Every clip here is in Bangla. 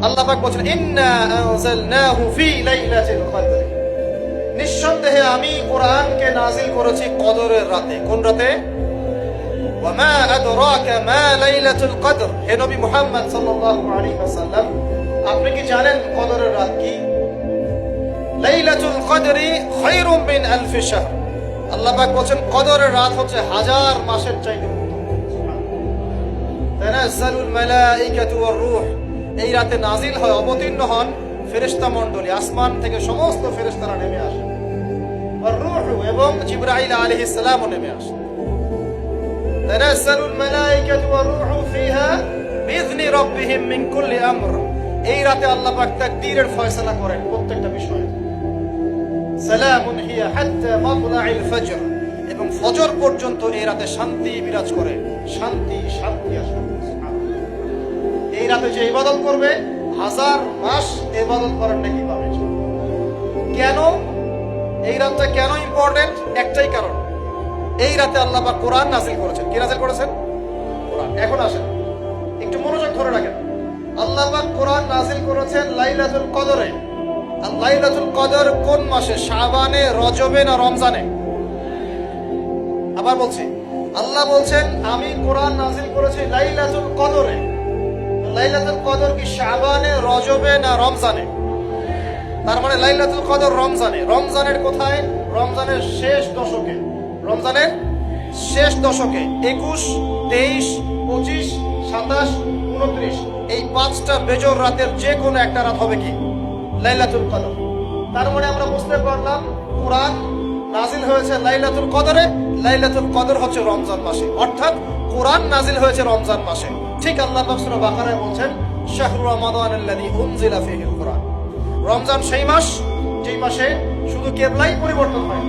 আল্লাহ পাক বলেন ইন্না আনজালনাহু ফি লাইলাতিল কদর, নিঃসন্দেহে আমি কোরআনকে নাজিল করেছি কদরের রাতে। কোন রাতে? ওয়া মা আদরাকা মা লাইলাতুল কদর, হে নবী মুহাম্মদ সাল্লাল্লাহু আলাইহি ওয়াসাল্লাম আপনি কি জানেন কদরের রাত কি? লাইলাতুল কদরি খায়রুম মিন আলফি শাহর, আল্লাহ পাক বলেন কদরের রাত হচ্ছে হাজার মাসের চাইতে উত্তম। তানাজ্জালুল মালাইকাতু ওয়ার রূহ, এই রাতে নাজিল হয়, অবতীর্ণ হন ফেরেশতা মণ্ডলী, আসমান থেকে সমস্ত ফেরেশতারা নেমে আসে, আর রূহ এবং জিবরাইল আলাইহিস সালামও নেমে আসে। তানাজ্জালুল মালাইকাতু ওয়ার রূহ ফিহা বিইذনি রাব্বিহিম মিন কুল্লি আমর, এই রাতে আল্লাহ পাক তাকদীরের ফয়সালা করেন প্রত্যেকটা বিষয়ে। সালামুন হিয়া হাত্তা মাতলাইল ফজর, এবং ফজর পর্যন্ত এই রাতে শান্তি বিরাজ করে, শান্তি শান্তি আসে। এই রাতে যে ইবাদত করবে হাজার মাস ইবাদত করার নাকি পাবে। কেন এই রাতটা কেন ইম্পর্টেন্ট? একটাই কারণ, এই রাতে আল্লাহ পাক কোরআন নাযিল করেছেন। কি নাযিল করেছেন? কোরআন। এখন আসেন একটু মনোযোগ ধরে রাখেন। আল্লাহ পাক কোরআন নাযিল করেছেন লাইলাতুল কদরে। আর লাইলাতুল কদর কোন মাসে? শাবানে, রজবে না রমজানে? আবার বলছি, আল্লাহ বলছেন আমি কোরআন নাযিল করেছি লাইলাতুল কদরে। লাইলাতুল কদর কি শাবানে, রজবে না রমজানে? তার মানে লাইলাতুল কদর রমজানে। রমজানের কোথায়? রমজানের শেষ দশকে। রমজানের শেষ দশকে 21, 23, 25, 27, 29 এই পাঁচটা বেজর রাতের যে কোনো একটা রাত হবে কি লাইলাতুল কদর। তার মানে আমরা বুঝতে পারলাম কোরআন নাজিল হয়েছে লাইলাতুল কদরে, লাইলাতুল কদর হচ্ছে রমজান মাসে, অর্থাৎ কোরআন নাজিল হয়েছে রমজান মাসে। ঠিক আল্লাহ পাক সূরা বাকারায় বলছেন শাহরু রমাদানাল্লাযী উনজিলা ফীহিল কুরআন, রমজান সেই মাস যেই মাসে শুধু কিবলাই পরিবর্তন হয়,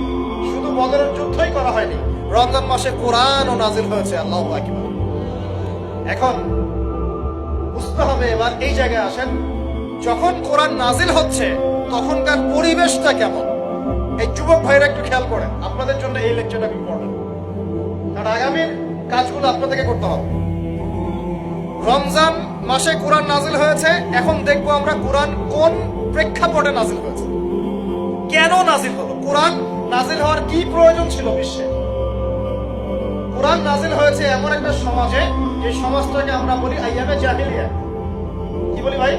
শুধু বদরের যুদ্ধই করা হয়নি, রমজান মাসে কোরআনও নাজিল হয়েছে। আল্লাহু আকবার। এখন বুঝতে হবে, এবার এই জায়গায় আসেন, যখন কোরআন নাজিল হচ্ছে তখনকার পরিবেশটা কেমন? এই যুবক ভাইরা একটু খেয়াল করেন, আপনাদের জন্য এই লেকচারটা ইম্পর্টেন্ট, কারণ আগামীর কাজগুলো আপনাদেরকে করতে হবে। রমজান মাসে কোরআন নাজিল হয়েছে, এখন দেখবো আমরা কোরআন কোন প্রেক্ষাপটে নাজিল হয়েছে, কেন নাজিল হলো, কোরআন নাজিল হওয়ার কি প্রয়োজন ছিল বিশ্বে। কোরআন নাজিল হয়েছে এমন একটা সমাজে, যে সমাজটাকে আমরা বলি আইয়ামে জাহিলিয়া। কি বলি ভাই?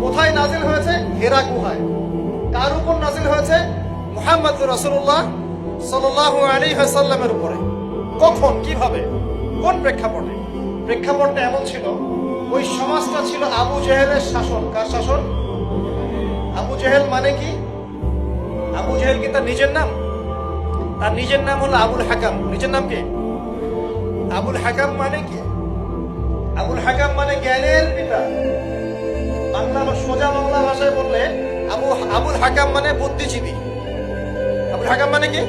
কোথায় নাজিল হয়েছে? হেরা গুহায়। কার উপর নাজিল হয়েছে? মুহাম্মদ রাসূলুল্লাহ সাল্লাল্লাহু আলাইহি ওয়াসাল্লামের উপরে। কখন, কিভাবে, কোন প্রেক্ষাপটে? প্রেক্ষাপটটা এমন ছিল, ওই সমাজটা ছিল আবু জেহেলের শাসন। কার শাসন? আবু জেহেল মানে কি? আবু জেহেল কি তার নিজের নাম? তার নিজের নাম হলো আবুল হাকাম। নিজের নাম কি? আবুল হাকাম মানে কি? আবুল হাকাম মানে জ্ঞানের পিতা। বাংলা বা সোজা বাংলা ভাষায় বললে আবুল হাকাম মানে বুদ্ধিজীবী। আবুল হাকাম মানে কি?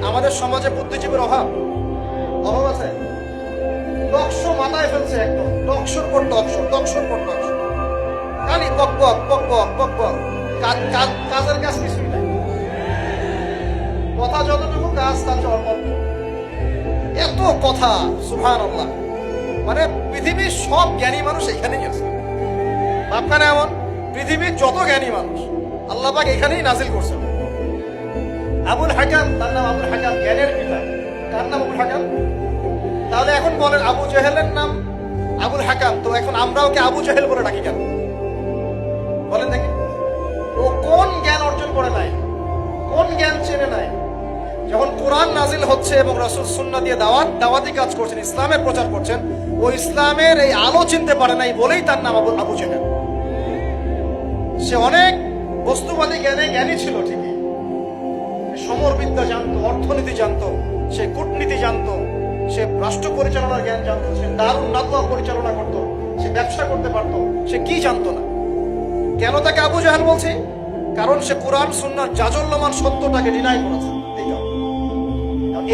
আমাদের সমাজে বুদ্ধিজীবীর অভাব আছে। টকশো মাথায় ফেলছে, একদম টকশোর পর টকশো, টকশোর পর টকশো, খালি পক পক পক পক পক পক, কাজের কাজ কিছুই নাই। কথা যতটুকু, কাজ তার অল্প। এত কথা, সুবহানাল্লাহ। মানে পৃথিবীর সব জ্ঞানী মানুষ এখানেই আছে। ভাবখানে এমন, পৃথিবীর যত জ্ঞানী মানুষ আল্লাহ পাক এখানেই নাজিল করছেন। আবুল হাকাম, তার নাম আবুল হাকাম, জ্ঞানের পিতা। কার নাম? আবুল হাকাম। তাহলে এখন বলেন, আবু জেহেলের নাম আবুল হাকাম, তো এখন আমরাও কি আবু জেহেল বলে ডাকি কেন? বলেন দেখি, ও কোন জ্ঞান অর্জন করে নাই, কোন জ্ঞান চেনে নাই? যখন কোরআন নাজিল হচ্ছে এবং রাসূল সুন্নাহ দিয়ে দাওয়াতি কাজ করছেন, ইসলামের প্রচার করছেন, ও ইসলামের এই আলো চিনতে পারে নাই বলেই তার নাম আবু জেহেল। সে অনেক বস্তুবাদী জ্ঞানে জ্ঞানী ছিল ঠিকই, সমরবিদ্যা জানতো, অর্থনীতি জানতো, সে কূটনীতি জানতো, সে রাষ্ট্র পরিচালনার জ্ঞান জানতো, সে দারুন নাদওয়া পরিচালনা করত, সে ব্যবসা করতে পারতো, সে কি জানতো না? কেন তাকে আবু জাহেল বলছি? কারণ সে কোরআন সুন্নাহর জাজল্যমান সত্যটাকে ডিনাই করেছে।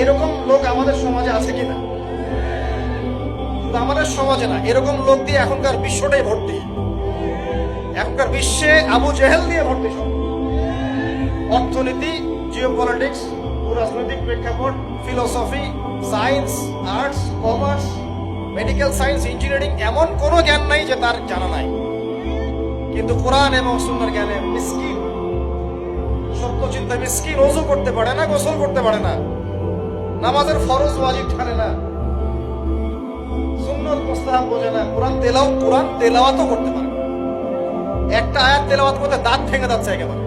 এরকম লোক আমাদের সমাজে আছে কিনা? শুধু আমাদের সমাজে না, এরকম লোক দিয়ে এখনকার বিশ্বটাই ভর্তি। এখনকার বিশ্বে আবু জেহেল দিয়ে ভর্তি সব। অর্থনীতি, জিওপলিটিক্স, রাজনৈতিক প্রেক্ষাপট, philosophy, science, arts, commerce, medical science, engineering, এমন কোনো জ্ঞান নাই যে তার জানা নাই। কিন্তু কোরআন এবং সুন্নাহর জ্ঞানে মিসকিন, সত্য চিন্তা মিসকিন, ওযু করতে পারে না, গোসল করতে পারে না, নামাজের ফরজ ওয়াজিব জানে না, সুন্নাত মুস্তাহাব বোঝে না, কোরআন তেলাওয়াতও করতে পারে না। একটা আয়াত তেলাওয়াত করতে দাঁত ভেঙে যাচ্ছে একেবারে।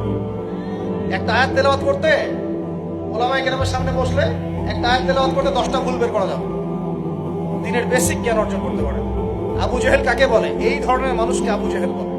একটা আয়াত তেলাওয়াত করতে ওলামায়ে কেরামের সামনে বসলে একটা আয়াত তেলাওয়াত করতে 10টা ভুল বের করা যাবে। দিনের বেসিক জ্ঞান অর্জন করতে পারে। আবু জেহেল কাকে বলে? এই ধরনের মানুষকে আবু জেহেল বলে।